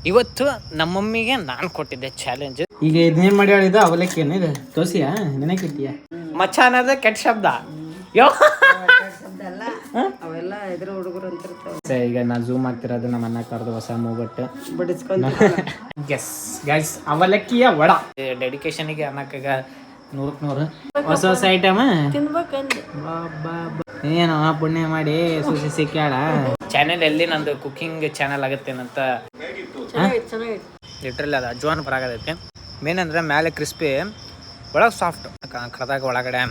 ಇವತ್ತು ನಮ್ಮ ಮಮ್ಮಿಗೆ ನಾನು ಕೊಟ್ಟಿದ್ದೆ ಚಾಲೆಂಜ್. ಈಗ ಇದನ್ನೇನ್ ಮಾಡಿ ಹೇಳಿದ ಅವಲಕ್ಕಿ ಏನಿದೆ ದೋಸೆಯಾ ನೆನಕಿಟ್ಟಿಯಾ ಮಚ್ಚ ಅನ್ನೋದು ಕೆಟ್ಟ ಶಬ್ದ. ಯೋ ಅವೆಲ್ಲ ಎದುರು ಹುಡುಗರು ಅಂತಿರ್ತಾವೆ. ಈಗ ನಾ ಝೂಮ್ ಆಗ್ತಿರೋದು ನಮ್ಮ ಅನ್ನ ಕರೆದು ಹೊಸ ಮೂಗಟ್ಟು ಬಡಿಸ್ಕೊಂಡು ಗೆಸ್ ಗೈಸ್ ಅವಲಕ್ಕಿಯ ವಡ ಡೆಡಿಕೇಶನ್ಗೆ ಅನ್ನಕ್ಕಾಗ 100 ಹೊಸ ಹೊಸ ಐಟಮ್ ತಿನ್ಬೇಕಂದ್ರೆ ಏನೋ ಪುಣ್ಯ ಮಾಡಿ ಸುಸಿ ಸಿಕ್ಕಾಳ. ಚಾನೆಲ್ ಎಲ್ಲಿ ನಂದು ಕುಕಿಂಗ್ ಚಾನೆಲ್ ಆಗುತ್ತೇನಂತ ಚೆನ್ನಾಗಿತ್ತು. ಲಿಟ್ರಲಿ ಅದು ಅಜ್ವಾನ್ ಬರಾಗದೈತಿ. ಮೇನ್ ಅಂದ್ರೆ ಮೇಲೆ ಕ್ರಿಸ್ಪಿ, ಒಳಗೆ ಸಾಫ್ಟ್, ಕಡ್ದಾಗ ಒಳಗಡೆ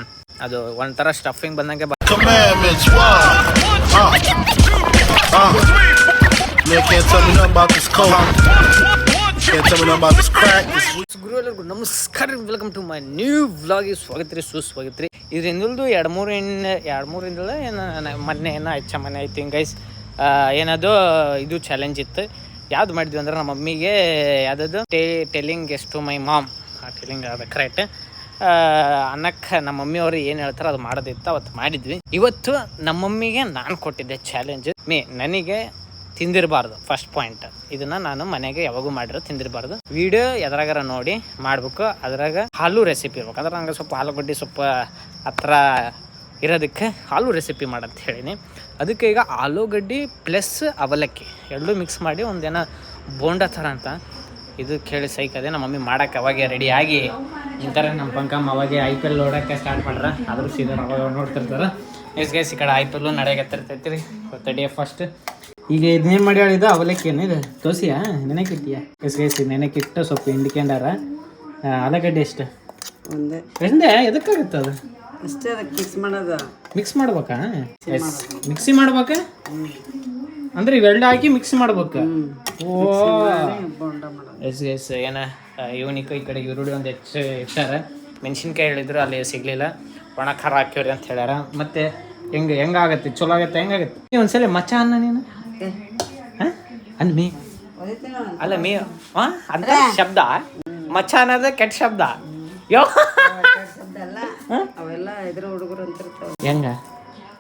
ಅದು ಒಂಥರ ಸ್ಟಫಿಂಗ್ ಬಂದಂಗೆ. ಗುರುವಲ್ಲರಿಗೂ ನಮಸ್ಕಾರ, welcome to my new vlog. ಸ್ವಾಗತ ರೀ, ಸುಸ್ವಾಗತ ರೀ. ಇದ್ರಿಂದಲ್ದು ಎರಡು ಮೂರಿಂದಲ್ಲ ಏನು ಮೊನ್ನೆ ಏನೋ ಮನೆ ಐತಿ ಗೈಸ್. ಏನದು ಇದು ಚಾಲೆಂಜ್ ಇತ್ತು. ಯಾವ್ದು ಮಾಡಿದ್ವಿ ಅಂದ್ರೆ ನಮ್ಮ ಮಮ್ಮಿಗೆ ಯಾವುದದು ಟೆಲಿಂಗ್ ಎಷ್ಟು ಮೈ ಮಾಮ್ ಟೆಲಿಂಗ್ ಅದು ಕರೆಕ್ಟ್ ಅನ್ನಕ್ಕೆ ನಮ್ಮ ಮಮ್ಮಿಯವರು ಏನು ಹೇಳ್ತಾರೆ ಅದು ಮಾಡೋದಿತ್ತು, ಅವತ್ತು ಮಾಡಿದ್ವಿ. ಇವತ್ತು ನಮ್ಮ ಮಮ್ಮಿಗೆ ನಾನು ಕೊಟ್ಟಿದ್ದೆ ಚಾಲೆಂಜ್. ನನಗೆ ತಿಂದಿರಬಾರ್ದು ಫಸ್ಟ್ ಪಾಯಿಂಟ್. ಇದನ್ನು ನಾನು ಮನೆಗೆ ಯಾವಾಗೂ ಮಾಡಿರೋ ತಿಂದಿರಬಾರ್ದು. ವಿಡಿಯೋ ಎದ್ರಾಗಾರ ನೋಡಿ ಮಾಡಬೇಕು. ಅದ್ರಾಗ ಹಾಲು ರೆಸಿಪಿ ಇರ್ಬೇಕು. ಅದ್ರ ನಂಗೆ ಸ್ವಲ್ಪ ಆಲೂಗಡ್ಡೆ ಸ್ವಲ್ಪ ಹತ್ರ ಇರೋದಕ್ಕೆ ಹಾಲು ರೆಸಿಪಿ ಮಾಡಂತ ಹೇಳಿನಿ. ಅದಕ್ಕೆ ಈಗ ಆಲೂಗಡ್ಡೆ ಪ್ಲಸ್ ಅವಲಕ್ಕಿ ಎರಡೂ ಮಿಕ್ಸ್ ಮಾಡಿ ಒಂದೇನೋ ಬೋಂಡ ಥರ ಅಂತ ಇದು ಕೇಳಿ ಸೈಕದೆ. ನಮ್ಮ ಮಮ್ಮಿ ಮಾಡೋಕ್ಕೆ ಅವಾಗೆ ರೆಡಿಯಾಗಿ ನಿಂತಾರೆ. ನಮ್ಮ ಪಂಕಮ್ಮ ಅವಾಗೆ IPL ನೋಡೋಕ್ಕೆ ಸ್ಟಾರ್ಟ್ ಮಾಡ್ರೆ. ಆದರೂ ಸೀದಾ ಅವಾಗ ನೋಡ್ತಿರ್ತಾರೆ. ಗೈಸ್ ಈ ಕಡೆ IPL ನಡೆಯಕತ್ತಿರ್ತೈತಿ ರೀ. ತಡಿಯ ಫಸ್ಟ್ ಈಗ ಇದನ್ನೇನ್ ಮಾಡಿ ಹೇಳಿದ ಅವಲಕ್ಕಿ ಏನಿದೆ ದೋಸೆಯಾ ನೆನಕಿಟ್ಟಿಯಾ ಗೈಸ್ ನೆನಕಿಟ್ಟು ಸ್ವಲ್ಪ ಹಿಂಡ್ಕೊಂಡಾರ. ಆಲೂಗಡ್ಡೆ ಎಷ್ಟು ಒಂದೇ ಎದಕ್ಕಾಗುತ್ತೆ ಅದು ಅಷ್ಟೇ. ಅದಕ್ಕೆ ಮಿಕ್ಸ್ ಮಾಡ್ಬೇಕಾ? ಮಿಕ್ಸಿ ಮಾಡ್ಬೇಕಾ ಅಂದ್ರೆ ಇವೆರಡು ಹಾಕಿ ಮಿಕ್ಸ್ ಮಾಡ್ಬೇಕು. ಓ ಎಸ್ ಏನ ಇವನಿಕ ಈ ಕಡೆ ಈರುಳ್ಳಿ ಒಂದು ಹೆಚ್ಚು ಇಟ್ಟಾರ. ಮೆಣಸಿನ್ಕಾಯಿ ಹೇಳಿದ್ರು ಅಲ್ಲಿ ಸಿಗ್ಲಿಲ್ಲ. ಒಣ ಖಾರ ಹಾಕಿವ್ರಿ ಅಂತ ಹೇಳ್ಯಾರ. ಮತ್ತೆ ಹೆಂಗಾಗತ್ತೆ ಚಲೋ ಆಗತ್ತೆ ಹೆಂಗಾಗತ್ತೆ? ನೀ ಒಂದ್ಸಲ ಮಚ್ಚ ಅನ್ನ ನೀನು ಅನ್ ಮೀ ಅಲ್ಲ ಮೀ ಅಂತ ಶಬ್ದ ಮಚ್ಚ ಅನ್ನೋದು ಕೆಟ್ಟ ಶಬ್ದ. ಯೋ ಅವೆಲ್ಲ ಎದುರು ಹುಡುಗರು ಅಂತಿರ್ತಾವೆ. ಹೆಂಗ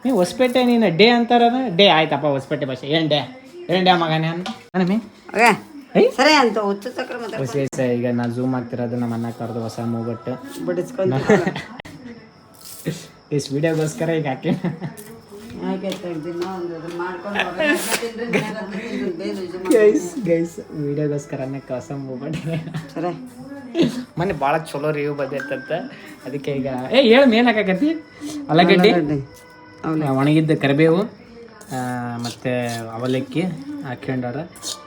ನೀ ಹೊಸಪೇಟೆ ನೀನು ಡೇ ಅಂತಾರದ ಡೇ ಆಯ್ತಪ್ಪ ಹೊಸಪೇಟೆ ಭಾಷೆ ಏನ್ ಡೇ ಮಗನೇ ಅನ್ನ ಮೀ ಸರಿ ಅಂತ ಹುಚ್ಚು ಚಕ್ರ ಈಗ ನಾ ಝೂಮ್ ಆಗ್ತಿರೋದು ನಮ್ಮ ಅನ್ನ ಕರೆದು ಹೊಸ ಮೂಗಟ್ಟು ಬಡಿಸ್ಕೊಂಡು ಇಷ್ಟು ವಿಡಿಯೋಗೋಸ್ಕರ ಈಗ ಹಾಕಿ ಗೈಸ್ ವಿಡಿಯೋಗೋಸ್ಕರ ಹೊಸ ಮೂಗಟ್ಟೆ ಸರಿ. ಮೊನ್ನೆ ಭಾಳ ಚಲೋ ರಿವ್ಯೂ ಬಂದೈತಂತ. ಅದಕ್ಕೆ ಈಗ ಹೇಳು ಮೇನ್ ಹಾಕಕತ್ತಿ ಆಲೂಗಡ್ಡೆ ಒಣಗಿದ್ದ ಕರಿಬೇವು ಮತ್ತು ಅವಲಕ್ಕಿ ಹಾಕ್ಕೊಂಡಾರ.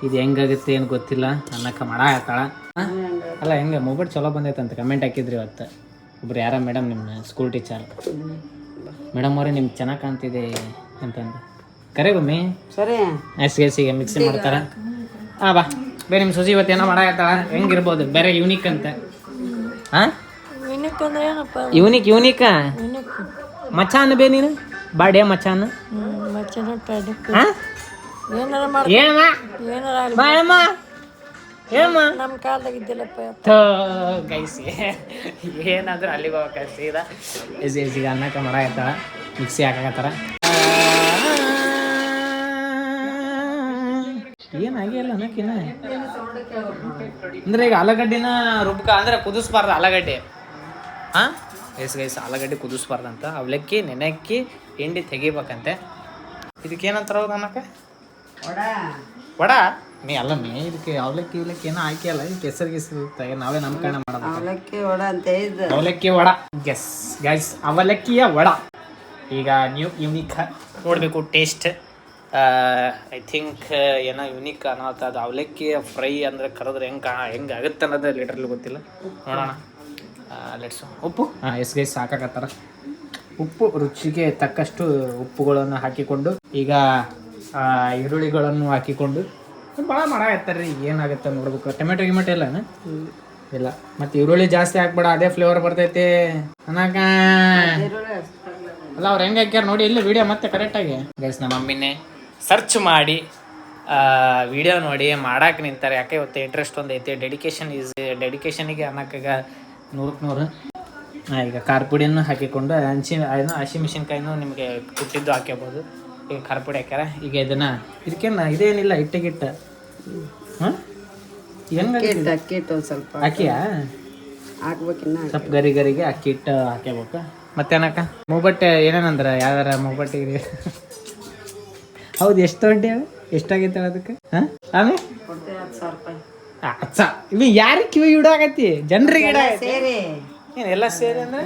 ಇದು ಹೆಂಗಾಗುತ್ತೆ ಏನು ಗೊತ್ತಿಲ್ಲ. ಅನ್ನಕ್ಕೆ ಮಾಡ ಆಯ್ತಾಳ ಅಲ್ಲ ಹೆಂಗೆ ಮೊಬೈಲ್ ಚಲೋ ಬಂದೈತಂತ ಕಮೆಂಟ್ ಹಾಕಿದ್ರಿ ಇವತ್ತು ಒಬ್ರು ಯಾರ ಮೇಡಮ್ ನಿಮ್ಮ ಸ್ಕೂಲ್ ಟೀಚರ್. ಮೇಡಮ್ ಅವರೇ ನಿಮ್ಗೆ ಚೆನ್ನಾಗಿ ಕಾಣ್ತಿದೆ ಅಂತಂದು ಕರೆಗೊಮ್ಮೆ ಸರಿ ಎಸ್ಗೆ ಮಿಕ್ಸಿ ಮಾಡ್ತಾರೆ. ಬಾ ಬೇರೆ ನಿಮ್ಮ ಸುಜಿ ಇವತ್ತು ಏನೋ ಮಾಡಾಕತ್ತಾಳ ಹೆಂಗಿರ್ಬೋದು ಬೇರೆ ಯೂನಿಕ್ ಅಂತ. ಯೂನಿಕ್ ಮಚಾನ್ ಬೇ ನೀನು ಬಾಡ್ಯಾ ಮಚಾನ್ ನಮ್ಮ ಕಾಲದಾಗ ಇದ್ದಿಲ್ಲಪ್ಪ. ಗೈಸ್ ಏನಾದ್ರೂ ಅಲ್ಲಿಗೆ ಹೋಗ್ಬೇಕು ಸೀದಾ. ಈಗ ಅನ್ನಕ್ಕೆ ಮಾಡಾಕತ್ತಾಳ ಮಿಕ್ಸಿ ಹಾಕಾಕತ್ತಾರ. ಏನಾಗಿಲ್ಲ ಅನ್ನಕ್ಕಿನ ಅಂದ್ರೆ ಈಗ ಆಲೂಗಡ್ಡಿನ ರುಬ್ಕ ಅಂದ್ರೆ ಕುದಿಸ್ಬಾರ್ದು ಆಲೂಗಡ್ಡೆ. ಗೈಸ್ ಆಲೂಗಡ್ಡೆ ಕುದಿಸ್ಬಾರ್ದಂತ. ಅವಲಕ್ಕಿ ನೆನಕ್ಕಿ ಹಿಂಡಿ ತೆಗಿಬೇಕಂತೆ. ಇದಕ್ಕೇನಂತಾರ ಹೌದು ಅನ್ನಕ್ಕೆ ವಡ ಮೀ ಅಲ್ಲ ಮೀ ಇದಕ್ಕೆ ಅವಲಕ್ಕಿ ಏನೋ ಹಾಕಿ ಅಲ್ಲ ಇದಕ್ಕೆ ಹೆಸರು ನಾವೇ ನಮ್ಮ ಕಣ ಮಾಡೋದು ಅವಲಕ್ಕಿ ವಡ ಅಂತ ಅವಲಕ್ಕಿ ವಡ. ಗೆಸ್ ಗೈಸ್ ಅವಲಕ್ಕಿಯ ವಡ ಈಗ ಯೂನಿಕ್ ನೋಡಬೇಕು ಟೇಸ್ಟ್. ಐ ಥಿಂಕ್ ಏನೋ ಯೂನಿಕ್ ಅನ್ನೋದು. ಅದು ಅವಲಕ್ಕಿ ಫ್ರೈ ಅಂದರೆ ಕರೆದ್ರೆ ಹೆಂಗೆ ಆಗುತ್ತೆ ಅನ್ನೋದು ಲೀಟ್ರಲ್ಲಿ ಗೊತ್ತಿಲ್ಲ. ನೋಡೋಣ. ಲೆಟ್ಸು ಉಪ್ಪು ಗೈಸ್ ಹಾಕಾಕತ್ತಾರ. ಉಪ್ಪು ರುಚಿಗೆ ತಕ್ಕಷ್ಟು ಉಪ್ಪುಗಳನ್ನು ಹಾಕಿಕೊಂಡು ಈಗ ಈರುಳ್ಳಿಗಳನ್ನು ಹಾಕಿಕೊಂಡು ಭಾಳ ಮಾಡಾಕತ್ತಾರೆ ರೀ. ಏನಾಗುತ್ತೆ ನೋಡ್ಬೇಕು. ಟೊಮೆಟೊ ಗಿಮೆಟೊ ಇಲ್ಲ ಇಲ್ಲ ಮತ್ತು ಈರುಳ್ಳಿ ಜಾಸ್ತಿ ಹಾಕ್ಬೇಡ ಅದೇ ಫ್ಲೇವರ್ ಬರ್ತೈತಿ ಅನ್ನಕ ಅಲ್ಲ ಅವ್ರು ಹೆಂಗೆ ಹಾಕ್ಯಾರ ನೋಡಿ ಇಲ್ಲಿ ವಿಡಿಯೋ ಮತ್ತೆ ಕರೆಕ್ಟಾಗಿ. ಗೈಸ್ ನಮ್ಮ ಮಮ್ಮಿನೇ ಸರ್ಚ್ ಮಾಡಿ ವಿಡಿಯೋ ನೋಡಿ ಮಾಡಕ್ಕೆ ನಿಂತಾರೆ. ಯಾಕೆ ಇವತ್ತು ಇಂಟ್ರೆಸ್ಟ್ ಒಂದು ಐತಿ. ಡೆಡಿಕೇಶನಿಗೆ ಅನ್ನಕ್ಕಾಗ 100. ಈಗ ಖಾರ ಪುಡಿಯನ್ನು ಹಾಕಿಕೊಂಡು ಹಸಿಮೆಣಸಿನ್ಕಾಯಿನೂ ನಿಮಗೆ ಕುಟ್ಟಿದ್ದು ಹಾಕ್ಯಬೋದು. ಈಗ ಖಾರ ಪುಡಿ ಹಾಕ್ಯಾರ. ಈಗ ಇದಕ್ಕೇನು ಇದೇನಿಲ್ಲ ಹಿಟ್ಟಿಗಿಟ್ಟ ಹೆಂಗೆ ಅಕ್ಕಿ ಹಿಟ್ಟು ಒಂದು ಸ್ವಲ್ಪ ಅಕ್ಕಿಯಾ ಹಾಕ್ಬೇಕಿನ್ನ ಸ್ವಲ್ಪ ಗರಿಗೆ ಅಕ್ಕಿ ಹಿಟ್ಟು ಹಾಕ್ಯಬೇಕು ಮತ್ತೇನಕ್ಕ ಮೂಬಟ್ಟೆ ಏನೇನಂದ್ರ ಯಾವ್ದಾರ ಮೂಬಟ್ಟಿಗೆ ಹೌದು ಎಷ್ಟು ತೊಗೊಂಡಿ ಎಷ್ಟಾಗೈತೆ ಅದಕ್ಕೆ ಹಾಂ ಆಮೇಲೆ ಕೊಡ್ತೇವೆ 10,000 ರೂಪಾಯಿ ಅಚ್ಚ ಇವು ಯಾರಿಗೆ ಕಿವಿ ಇಡಾಕತ್ತಿ ಜನರಿಗೆ ಇಡ ಸೇರಿ ಎಲ್ಲ ಸೇರಿ ಅಂದ್ರೆ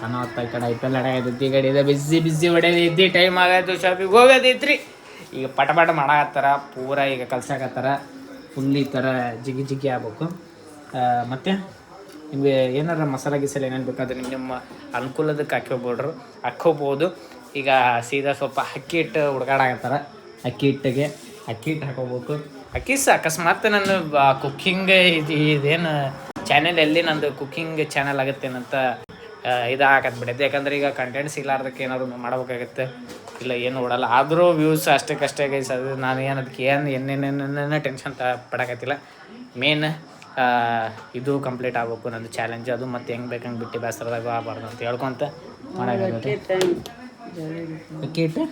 ಸಣ್ಣ ಹೊತ್ತ ಈ ಕಡೆ ಐಪಲ್ ಅಡಾಗೈತಿ ಈ ಕಡೆ ಇದೆ ಬಿಸಿ ಹೊಡೆದೈತಿ ಟೈಮ್ ಆಗೈತು ಶಾಪಿಗೆ ಹೋಗೋದೈತ್ರಿ ಈಗ ಪಟ ಮಾಡಾಕತ್ತಾರ ಪೂರ ಈಗ ಕಲ್ಸಾಕತ್ತಾರ ಫುಲ್ ಈ ಥರ ಜಿಗಿ ಆಗ್ಬೇಕು ಮತ್ತು ನಿಮಗೆ ಏನಾರ ಮಸಾಲೆ ಗಿಸಾಲೆ ಏನೇನು ಬೇಕಾದ್ರೆ ನಿಮ್ಮ ಅನುಕೂಲದಕ್ಕೆ ಹಾಕ್ಕೋಬೋದು ಈಗ ಸೀದಾ ಸ್ವಲ್ಪ ಅಕ್ಕಿ ಹಿಟ್ಟು ಹುಡ್ಕಾಡಾಕತ್ತಾರ ಅಕ್ಕಿ ಹಿಟ್ಟಿಗೆ ಅಕ್ಕಿ ಹಿಟ್ಟು ಹಾಕೋಬೇಕು ಅಕಸ್ಮಾತ್ ನನ್ನ ಕುಕ್ಕಿಂಗ್ ಇದೇನು ಚಾನೆಲ್ ಎಲ್ಲಿ ನಂದು ಕುಕ್ಕಿಂಗ್ ಚಾನೆಲ್ ಆಗುತ್ತೇನಂತ ಇದಾಗತ್ತೆ ಬಿಡೈತೆ ಯಾಕಂದ್ರೆ ಈಗ ಕಂಟೆಂಟ್ ಸಿಗ್ಲಾರ್ದಕ್ಕೆ ಏನಾದ್ರು ಮಾಡಬೇಕಾಗತ್ತೆ ಇಲ್ಲ ಏನು ಓಡಲ್ಲ ಆದರೂ ವ್ಯೂಸ್ ಅಷ್ಟಕ್ಕಷ್ಟೇ ಗೈಸ್ ಅದು ನಾನು ಏನು ಅದಕ್ಕೆ ಏನೇನೇನೇನೇ ಟೆನ್ಷನ್ ಪಡಕತ್ತಿಲ್ಲ ಮೇನ್ ಇದು ಕಂಪ್ಲೀಟ್ ಆಗ್ಬೇಕು ನಂದು ಚಾಲೆಂಜ್ ಅದು ಮತ್ತು ಹೆಂಗೆ ಬೇಕಂಗೆ ಬಿಟ್ಟು ಬೇಸರದಾಗ ಆಗಬಾರ್ದು ಅಂತ ಹೇಳ್ಕೊಂತ ಮಾಡೋಕ್ಕೆ ಅಕ್ಕಿ ಹಿಟ್ಟು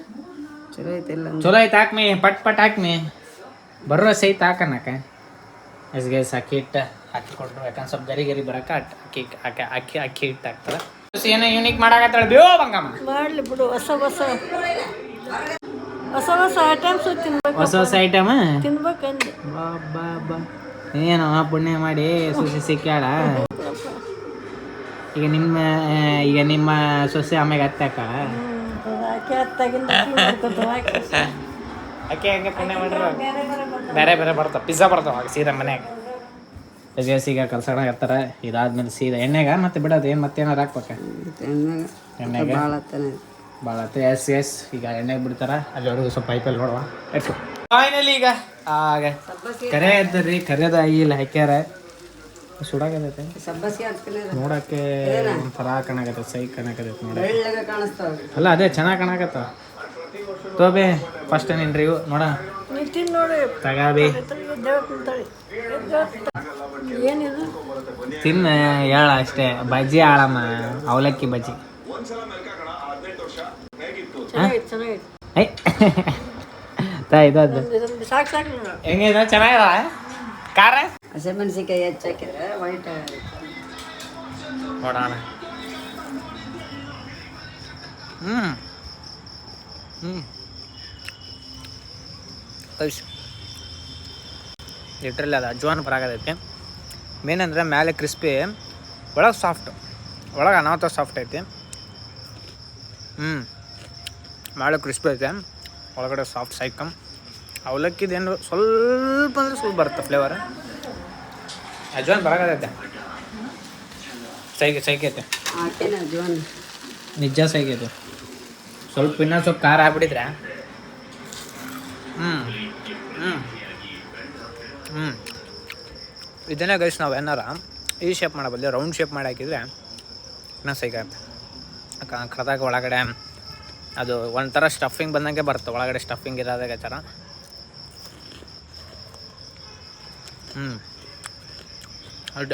ಚಲೋ ಐತಿಲ್ಲ ಚಲೋ ಐತೆ ಹಾಕ್ಮಿ ಪಟ್ ಹಾಕ್ಮಿ ಬರೋ ಸಹಿತ ಹಾಕನಕ ಎಸ್ ಅಕ್ಕಿ ಹಿಟ್ಟು ಹಾಕಿ ಕೊಟ್ಟರು ಯಾಕಂದ್ರೆ ಸ್ವಲ್ಪ ಗರಿ ಬರಕ್ಕೆ ಅಕ್ಕಿ ಹಿಟ್ಟು ಹಾಕ್ತಾರೆ ಏನೋ ಯೂನಿಕ್ ಮಾಡಾಕತ್ತಾಳೆ ಬೇವ ಬಂಗಮ್ಮ ಮಾಡ್ಲಿ ಬಿಡು ಹೊಸ ಐಟಮ್ಸ್ ತಿನ್ಬೇಕು ಹೊಸ ಐಟಮ್ ತಿನ್ಬೇಕಂದ್ರೆ ಬಾ ಏನೋ ಪುಣ್ಯ ಮಾಡಿ ಸೊಸೆ ಸಿಕ್ಕ್ಯಾಳ ಈಗ ನಿಮ್ಮ ಸೊಸೆ ಆಮ್ಯಾಗ ಹತ್ತಾಕ ಅಕ್ಕಿ ಹಂಗೆ ಪುಣ್ಯ ಮಾಡ್ರ ಬೇರೆ ಬರ್ತಾವ ಪಿಜ್ಜಾ ಬರ್ತಾವ ಸೀದಾ ಮನ್ಯಾಗ ಈಗ ಕಲ್ಸಣಾಗತ್ತಾರ ಇದಾದ್ಮೇಲೆ ಸೀದಾ ಎಣ್ಣೆಗ ಮತ್ತೆ ಬಿಡೋದು ಏನು ಮತ್ತೇನಾರು ಹಾಕ್ಬೇಕ ಎಣ್ಣೆಗೆ ಭಾಳ ಎಸ್ ಈಗ ಎಣ್ಣೆಗೆ ಬಿಡ್ತಾರ ಅಲ್ಲಿವರೆಗೂ ಸ್ವಲ್ಪ ಪೈಪಲ್ಲಿ ನೋಡುವ ಎಟ್ಟು ಫೈನಲಿ ಈಗ ಆಗ ಕರೆ ಇದ್ದರಿ ಕರೆದ ಇಲ್ಲ ಹಾಕ್ಯಾರ ಸುಡಾಗತೈತೆ ನೋಡಕ್ಕೆ ಒಂಥರ ಕಾಣಕತ್ತೈತೆ ಸೈ ಕಾಣಕತ್ತೈತೆ ನೋಡಿ ಅಲ್ಲ ಅದೇ ಚೆನ್ನಾಗಿ ಕಾಣಕತ್ತ ತೋಬೆ ಫಸ್ಟ್ ನಿನ್ ರಿವ್ಯೂ ನೋಡ ತಗಾಬಿ ತಿನ್ನ ಹೇಳ ಅಷ್ಟೇ ಬಜ್ಜಿ ಆಳಮ್ಮ ಅವಲಕ್ಕಿ ಬಜ್ಜಿ ಇದದು ಹೆಂಗಿದೆ ಚೆನ್ನಾಗಿದ ಖಾರ ಹಸಿಮೆಣಸಿಕಾಯಿ ಹೆಚ್ಚಾಕಿದ್ರೆ ವೈಟ್ ನೋಡೋಣ ಲಿಟ್ರಲ್ಲಿ ಅದು ಅಜ್ವಾನ್ ಬರಾಗದೈತಿ ಮೇನ್ ಅಂದರೆ ಮೇಲೆ ಕ್ರಿಸ್ಪಿ ಒಳಗೆ ಸಾಫ್ಟ್ ಒಳಗೆ ಅನಾಹುತ ಸಾಫ್ಟ್ ಐತಿ ಮೇಲೆ ಕ್ರಿಸ್ಪಿ ಐತೆ ಒಳಗಡೆ ಸಾಫ್ಟ್ ಸೈಕಮ್ ಅವಲಕ್ಕಿದೇನು ಸ್ವಲ್ಪ ಅಂದರೆ ಸ್ವಲ್ಪ ಬರುತ್ತೆ ಫ್ಲೇವರ್ ಅಜ್ವಾನ್ ಬರಾಗದೈತೆ ಸೈಕೈತೆ ನಿಜ ಸೈಕೈತೆ ಸ್ವಲ್ಪ ಇನ್ನೂ ಸ್ವಲ್ಪ ಖಾರ ಹಾಕ್ಬಿಟ್ಟಿದ್ರೆ ಇದನ್ನೇ ಗೈಸ್ ನಾವು ಏನಾರ ಈ ಶೇಪ್ ಮಾಡೋ ಬದಲು ರೌಂಡ್ ಶೇಪ್ ಮಾಡಿ ಹಾಕಿದರೆ ಇನ್ನೂ ಸೈಕತ್ತೆ ಕರೆದಾಗ ಒಳಗಡೆ ಅದು ಒಂಥರ ಸ್ಟಫಿಂಗ್ ಬಂದಂಗೆ ಬರುತ್ತೆ ಒಳಗಡೆ ಸ್ಟಫಿಂಗ್ ಇರೋದಾಗ ಥರ ಅಡ್ಡ